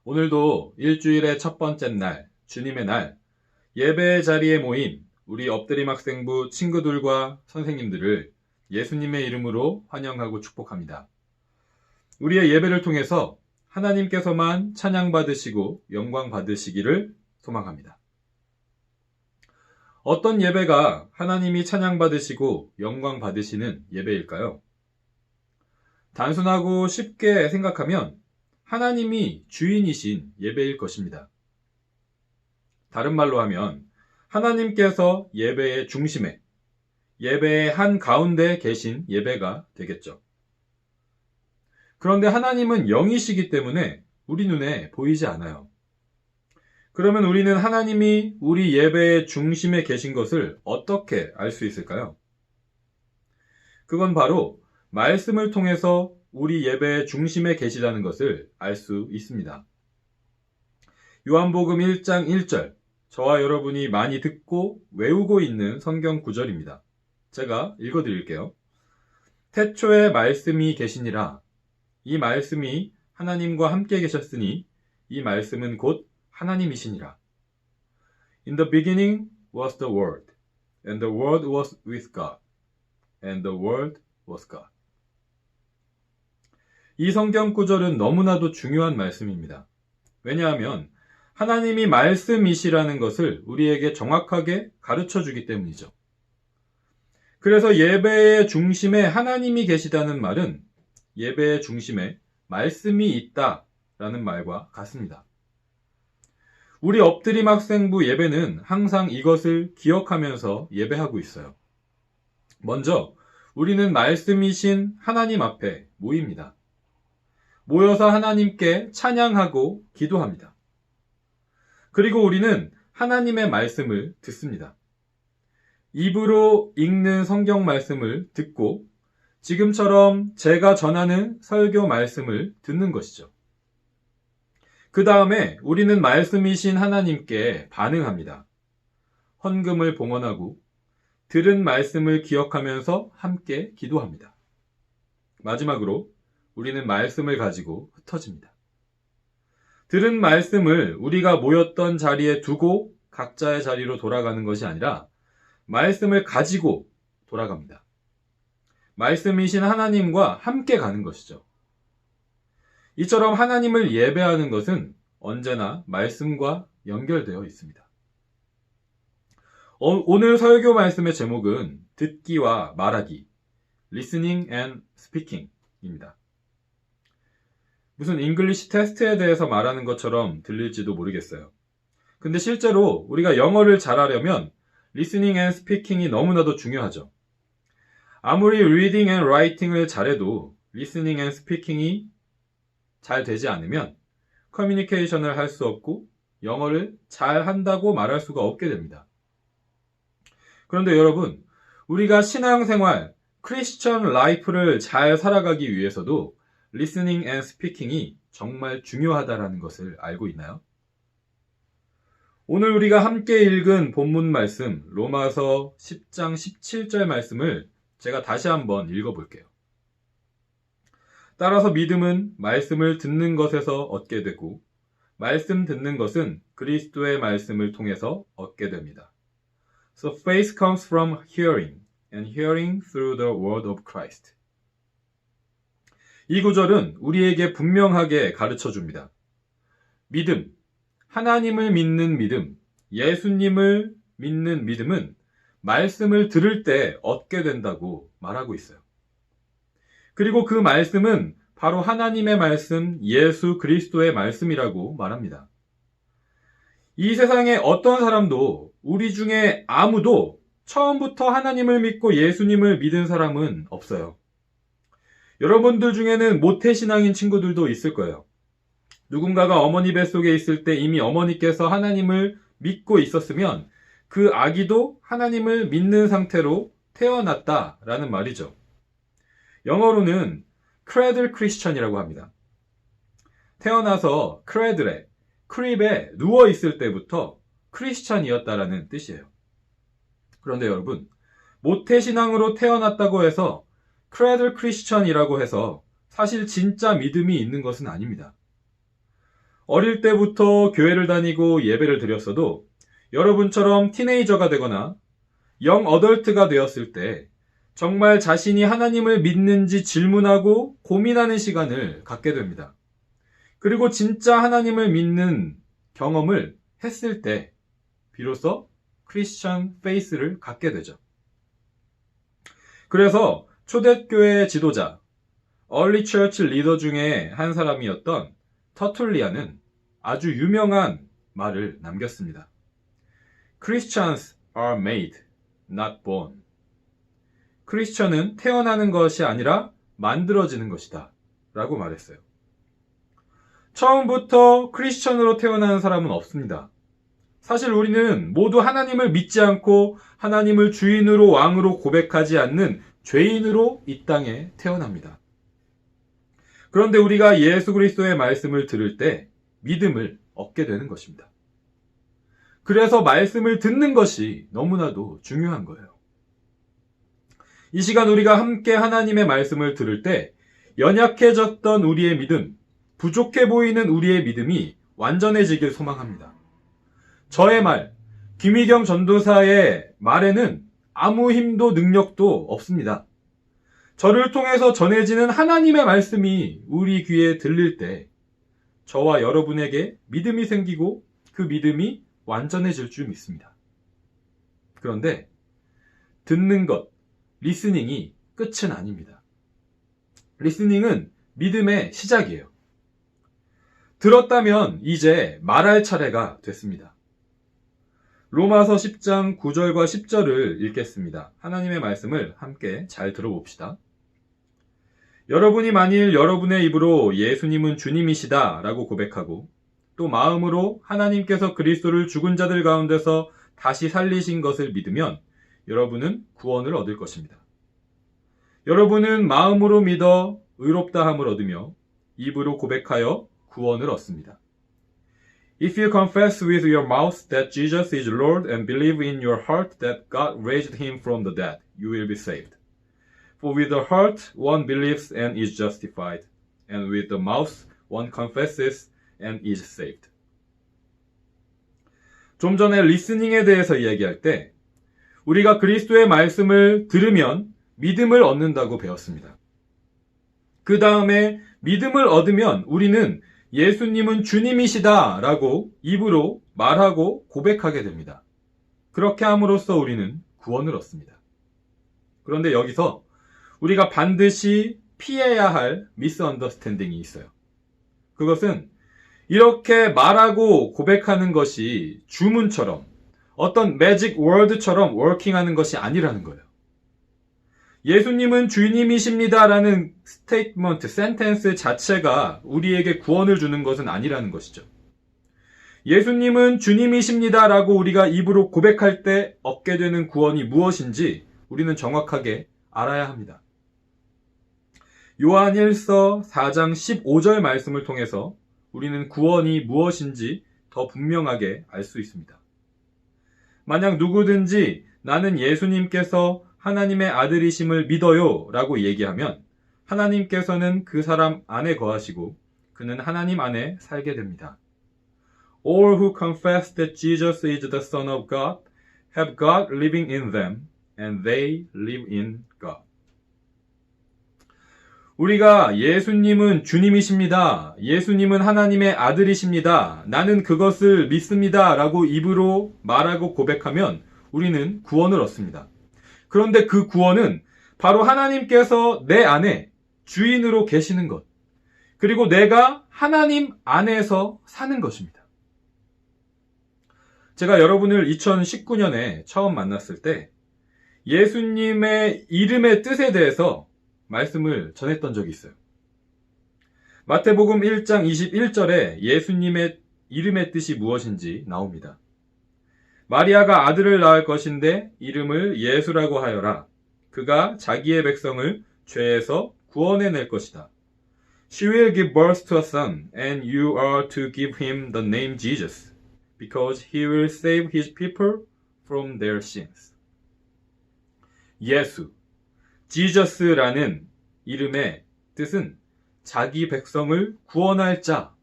오늘도 일주일의 첫 번째 날, 주님의 날, 예배 자리에 모인 우리 엎드림 학생부 친구들과 선생님들을 예수님의 이름으로 환영하고 축복합니다. 우리의 예배를 통해서 하나님께서만 찬양받으시고 영광 받으시기를 소망합니다. 어떤 예배가 하나님이 찬양받으시고 영광 받으시는 예배일까요? 단순하고 쉽게 생각하면 하나님이 주인이신 예배일 것입니다. 다른 말로 하면 하나님께서 예배의 중심에, 예배의 한가운데 계신 예배가 되겠죠. 그런데 하나님은 영이시기 때문에 우리 눈에 보이지 않아요. 그러면 우리는 하나님이 우리 예배의 중심에 계신 것을 어떻게 알 수 있을까요? 그건 바로 말씀을 통해서 우리 예배의 중심에 계시다는 것을 알 수 있습니다. 요한복음 1장 1절, 저와 여러분이 많이 듣고 외우고 있는 성경 구절입니다. 제가 읽어드릴게요. 태초에 말씀이 계시니라. 이 말씀이 하나님과 함께 계셨으니 이 말씀은 곧 하나님이시니라. In the beginning was the Word, and the Word was with God, and the Word was God. 이 성경 구절은 너무나도 중요한 말씀입니다. 왜냐하면 하나님이 말씀이시라는 것을 우리에게 정확하게 가르쳐 주기 때문이죠. 그래서 예배의 중심에 하나님이 계시다는 말은 예배의 중심에 말씀이 있다라는 말과 같습니다. 우리 엎드림 학생부 예배는 항상 이것을 기억하면서 예배하고 있어요. 먼저 우리는 말씀이신 하나님 앞에 모입니다. 모여서 하나님께 찬양하고 기도합니다. 그리고 우리는 하나님의 말씀을 듣습니다. 입으로 읽는 성경 말씀을 듣고 지금처럼 제가 전하는 설교 말씀을 듣는 것이죠. 그 다음에 우리는 말씀이신 하나님께 반응합니다. 헌금을 봉헌하고 들은 말씀을 기억하면서 함께 기도합니다. 마지막으로 우리는 말씀을 가지고 흩어집니다. 들은 말씀을 우리가 모였던 자리에 두고 각자의 자리로 돌아가는 것이 아니라 말씀을 가지고 돌아갑니다. 말씀이신 하나님과 함께 가는 것이죠. 이처럼 하나님을 예배하는 것은 언제나 말씀과 연결되어 있습니다. 오늘 설교 말씀의 제목은 듣기와 말하기, listening and speaking입니다. 무슨 잉글리시 테스트에 대해서 말하는 것처럼 들릴지도 모르겠어요. 근데 실제로 우리가 영어를 잘하려면 listening and speaking이 너무나도 중요하죠. 아무리 reading and writing을 잘해도 listening and speaking이 잘 되지 않으면 커뮤니케이션을 할 수 없고 영어를 잘 한다고 말할 수가 없게 됩니다. 그런데 여러분, 우리가 신앙생활, 크리스천 라이프를 잘 살아가기 위해서도 listening and speaking이 정말 중요하다는 것을 알고 있나요? 오늘 우리가 함께 읽은 본문 말씀, 로마서 10장 17절 말씀을 제가 다시 한번 읽어볼게요. 따라서 믿음은 말씀을 듣는 것에서 얻게 되고 말씀 듣는 것은 그리스도의 말씀을 통해서 얻게 됩니다. So faith comes from hearing, and hearing through the word of Christ. 이 구절은 우리에게 분명하게 가르쳐 줍니다. 믿음, 하나님을 믿는 믿음, 예수님을 믿는 믿음은 말씀을 들을 때 얻게 된다고 말하고 있어요. 그리고 그 말씀은 바로 하나님의 말씀, 예수 그리스도의 말씀이라고 말합니다. 이 세상에 어떤 사람도 우리 중에 아무도 처음부터 하나님을 믿고 예수님을 믿은 사람은 없어요. 여러분들 중에는 모태신앙인 친구들도 있을 거예요. 누군가가 어머니 뱃속에 있을 때 이미 어머니께서 하나님을 믿고 있었으면 그 아기도 하나님을 믿는 상태로 태어났다라는 말이죠. 영어로는 cradle Christian이라고 합니다. 태어나서 크레들에, 크립에 누워있을 때부터 크리스찬이었다라는 뜻이에요. 그런데 여러분, 모태신앙으로 태어났다고 해서 크레들 크리스천이라고 해서 사실 진짜 믿음이 있는 것은 아닙니다. 어릴 때부터 교회를 다니고 예배를 드렸어도 여러분처럼 티네이저가 되거나 영 어덜트가 되었을 때 정말 자신이 하나님을 믿는지 질문하고 고민하는 시간을 갖게 됩니다. 그리고 진짜 하나님을 믿는 경험을 했을 때 비로소 크리스천 페이스를 갖게 되죠. 그래서 초대교회 지도자, 얼리 처치 리더 중에 한 사람이었던 터툴리안은 아주 유명한 말을 남겼습니다. Christians are made, not born. 크리스천은 태어나는 것이 아니라 만들어지는 것이다 라고 말했어요. 처음부터 크리스천으로 태어나는 사람은 없습니다. 사실 우리는 모두 하나님을 믿지 않고 하나님을 주인으로 왕으로 고백하지 않는 죄인으로 이 땅에 태어납니다. 그런데 우리가 예수 그리스도의 말씀을 들을 때 믿음을 얻게 되는 것입니다. 그래서 말씀을 듣는 것이 너무나도 중요한 거예요. 이 시간 우리가 함께 하나님의 말씀을 들을 때 연약해졌던 우리의 믿음, 부족해 보이는 우리의 믿음이 완전해지길 소망합니다. 저의 말, 김희경 전도사의 말에는 아무 힘도 능력도 없습니다. 저를 통해서 전해지는 하나님의 말씀이 우리 귀에 들릴 때 저와 여러분에게 믿음이 생기고 그 믿음이 완전해질 줄 믿습니다. 그런데 듣는 것, 리스닝이 끝은 아닙니다. 리스닝은 믿음의 시작이에요. 들었다면 이제 말할 차례가 됐습니다. 로마서 10장 9절과 10절을 읽겠습니다. 하나님의 말씀을 함께 잘 들어봅시다. 여러분이 만일 여러분의 입으로 예수님은 주님이시다 라고 고백하고 또 마음으로 하나님께서 그리스도를 죽은 자들 가운데서 다시 살리신 것을 믿으면 여러분은 구원을 얻을 것입니다. 여러분은 마음으로 믿어 의롭다함을 얻으며 입으로 고백하여 구원을 얻습니다. If you confess with your mouth that Jesus is Lord and believe in your heart that God raised him from the dead, you will be saved. For with the heart one believes and is justified, and with the mouth one confesses and is saved. 좀 전에 리스닝에 대해서 이야기할 때 우리가 그리스도의 말씀을 들으면 믿음을 얻는다고 배웠습니다. 그 다음에 믿음을 얻으면 우리는 예수님은 주님이시다 라고 입으로 말하고 고백하게 됩니다. 그렇게 함으로써 우리는 구원을 얻습니다. 그런데 여기서 우리가 반드시 피해야 할 미스언더스탠딩이 있어요. 그것은 이렇게 말하고 고백하는 것이 주문처럼 어떤 매직 월드처럼 워킹하는 것이 아니라는 거예요. 예수님은 주님이십니다 라는 스테이트먼트, 센텐스 자체가 우리에게 구원을 주는 것은 아니라는 것이죠. 예수님은 주님이십니다 라고 우리가 입으로 고백할 때 얻게 되는 구원이 무엇인지 우리는 정확하게 알아야 합니다. 요한일서 4장 15절 말씀을 통해서 우리는 구원이 무엇인지 더 분명하게 알 수 있습니다. 만약 누구든지 나는 예수님께서 하나님의 아들이심을 믿어요 라고 얘기하면 하나님께서는 그 사람 안에 거하시고 그는 하나님 안에 살게 됩니다. All who confess that Jesus is the Son of God have God living in them and they live in God. 우리가 예수님은 주님이십니다. 예수님은 하나님의 아들이십니다. 나는 그것을 믿습니다. 라고 입으로 말하고 고백하면 우리는 구원을 얻습니다. 그런데 그 구원은 바로 하나님께서 내 안에 주인으로 계시는 것, 그리고 내가 하나님 안에서 사는 것입니다. 제가 여러분을 2019년에 처음 만났을 때 예수님의 이름의 뜻에 대해서 말씀을 전했던 적이 있어요. 마태복음 1장 21절에 예수님의 이름의 뜻이 무엇인지 나옵니다. 마리아가 아들을 낳을 것인데 이름을 예수라고 하여라. 그가 자기의 백성을 죄에서 구원해낼 것이다. She will give birth to a son, and you are to give him the name Jesus, because he will save his people from their sins. 예수, 지저스라는 이름의 뜻은 자기 백성을 구원할 자,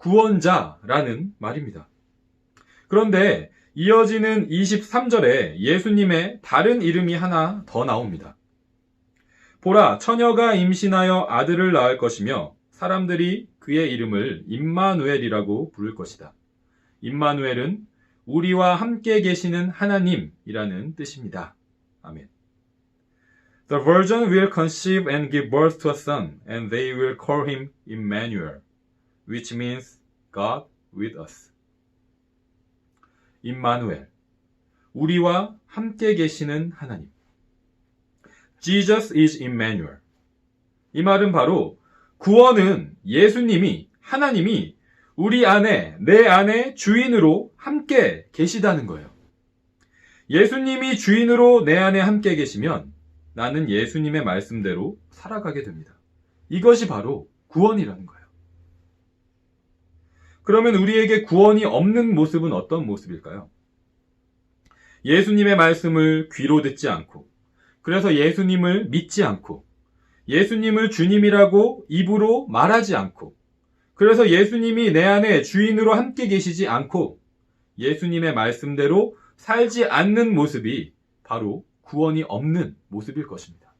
구원자라는 말입니다. 그런데 이어지는 23절에 예수님의 다른 이름이 하나 더 나옵니다. 보라, 처녀가 임신하여 아들을 낳을 것이며 사람들이 그의 이름을 임마누엘이라고 부를 것이다. 임마누엘은 우리와 함께 계시는 하나님이라는 뜻입니다. 아멘. The virgin will conceive and give birth to a son, and they will call him Emmanuel, which means God with us. 임마누엘, 우리와 함께 계시는 하나님. Jesus is Emmanuel. 이 말은 바로 구원은 예수님이, 하나님이 우리 안에, 내 안에 주인으로 함께 계시다는 거예요. 예수님이 주인으로 내 안에 함께 계시면 나는 예수님의 말씀대로 살아가게 됩니다. 이것이 바로 구원이라는 거예요. 그러면 우리에게 구원이 없는 모습은 어떤 모습일까요? 예수님의 말씀을 귀로 듣지 않고, 그래서 예수님을 믿지 않고, 예수님을 주님이라고 입으로 말하지 않고, 그래서 예수님이 내 안에 주인으로 함께 계시지 않고, 예수님의 말씀대로 살지 않는 모습이 바로 구원이 없는 모습일 것입니다.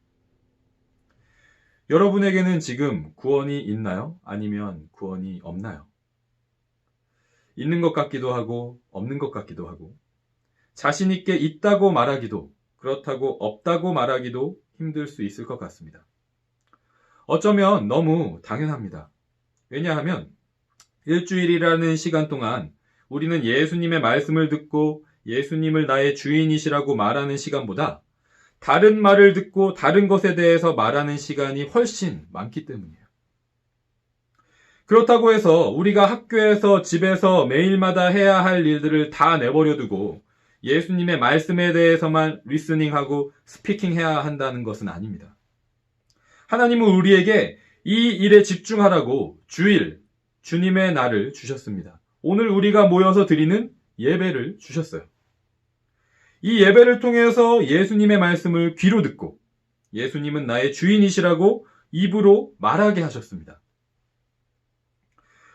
여러분에게는 지금 구원이 있나요? 아니면 구원이 없나요? 있는 것 같기도 하고 없는 것 같기도 하고, 자신 있게 있다고 말하기도, 그렇다고 없다고 말하기도 힘들 수 있을 것 같습니다. 어쩌면 너무 당연합니다. 왜냐하면 일주일이라는 시간 동안 우리는 예수님의 말씀을 듣고 예수님을 나의 주인이시라고 말하는 시간보다 다른 말을 듣고 다른 것에 대해서 말하는 시간이 훨씬 많기 때문이에요. 그렇다고 해서 우리가 학교에서, 집에서 매일마다 해야 할 일들을 다 내버려두고 예수님의 말씀에 대해서만 리스닝하고 스피킹해야 한다는 것은 아닙니다. 하나님은 우리에게 이 일에 집중하라고 주일, 주님의 날을 주셨습니다. 오늘 우리가 모여서 드리는 예배를 주셨어요. 이 예배를 통해서 예수님의 말씀을 귀로 듣고 예수님은 나의 주인이시라고 입으로 말하게 하셨습니다.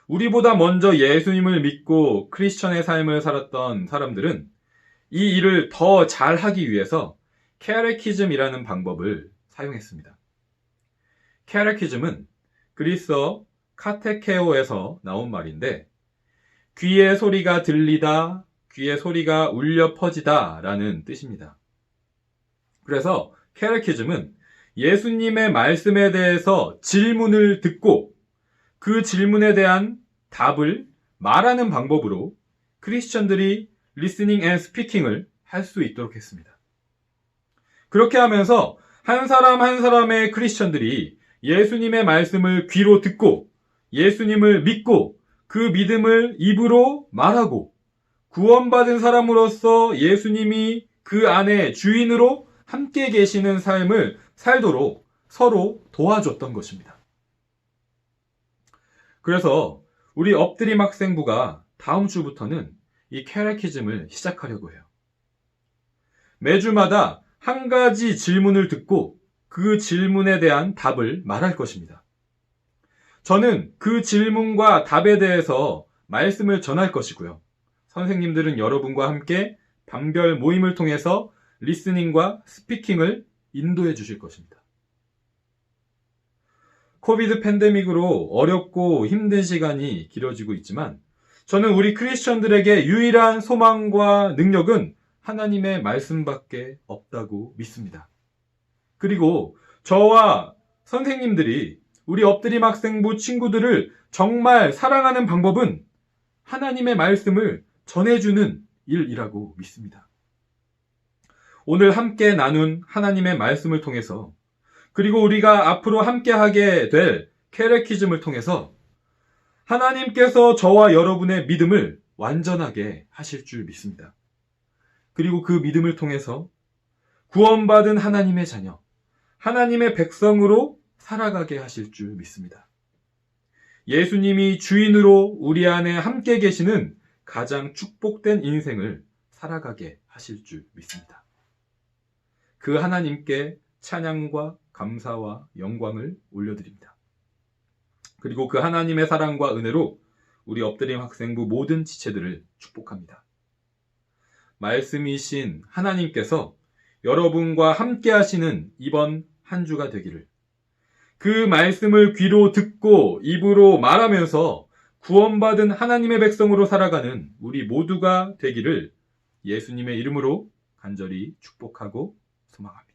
우리보다 먼저 예수님을 믿고 크리스천의 삶을 살았던 사람들은 이 일을 더 잘하기 위해서 캐테키즘이라는 방법을 사용했습니다. 캐테키즘은 그리스어 카테케오에서 나온 말인데, 귀의 소리가 들리다, 귀의 소리가 울려 퍼지다 라는 뜻입니다. 그래서 캐테키즘은 예수님의 말씀에 대해서 질문을 듣고 그 질문에 대한 답을 말하는 방법으로 크리스천들이 리스닝 앤 스피킹을 할 수 있도록 했습니다. 그렇게 하면서 한 사람 한 사람의 크리스천들이 예수님의 말씀을 귀로 듣고 예수님을 믿고 그 믿음을 입으로 말하고 구원받은 사람으로서 예수님이 그 안에 주인으로 함께 계시는 삶을 살도록 서로 도와줬던 것입니다. 그래서 우리 엎드림 학생부가 다음 주부터는 이 캐테키즘을 시작하려고 해요. 매주마다 한 가지 질문을 듣고 그 질문에 대한 답을 말할 것입니다. 저는 그 질문과 답에 대해서 말씀을 전할 것이고요. 선생님들은 여러분과 함께 방별 모임을 통해서 리스닝과 스피킹을 인도해 주실 것입니다. 코비드 팬데믹으로 어렵고 힘든 시간이 길어지고 있지만 저는 우리 크리스천들에게 유일한 소망과 능력은 하나님의 말씀밖에 없다고 믿습니다. 그리고 저와 선생님들이 우리 엎드림 학생부 친구들을 정말 사랑하는 방법은 하나님의 말씀을 전해주는 일이라고 믿습니다. 오늘 함께 나눈 하나님의 말씀을 통해서, 그리고 우리가 앞으로 함께 하게 될 캐테키즘을 통해서 하나님께서 저와 여러분의 믿음을 완전하게 하실 줄 믿습니다. 그리고 그 믿음을 통해서 구원받은 하나님의 자녀, 하나님의 백성으로 살아가게 하실 줄 믿습니다. 예수님이 주인으로 우리 안에 함께 계시는 가장 축복된 인생을 살아가게 하실 줄 믿습니다. 그 하나님께 찬양과 감사와 영광을 올려드립니다. 그리고 그 하나님의 사랑과 은혜로 우리 엎드림 학생부 모든 지체들을 축복합니다. 말씀이신 하나님께서 여러분과 함께 하시는 이번 한 주가 되기를, 그 말씀을 귀로 듣고 입으로 말하면서 구원받은 하나님의 백성으로 살아가는 우리 모두가 되기를 예수님의 이름으로 간절히 축복하고 소망합니다.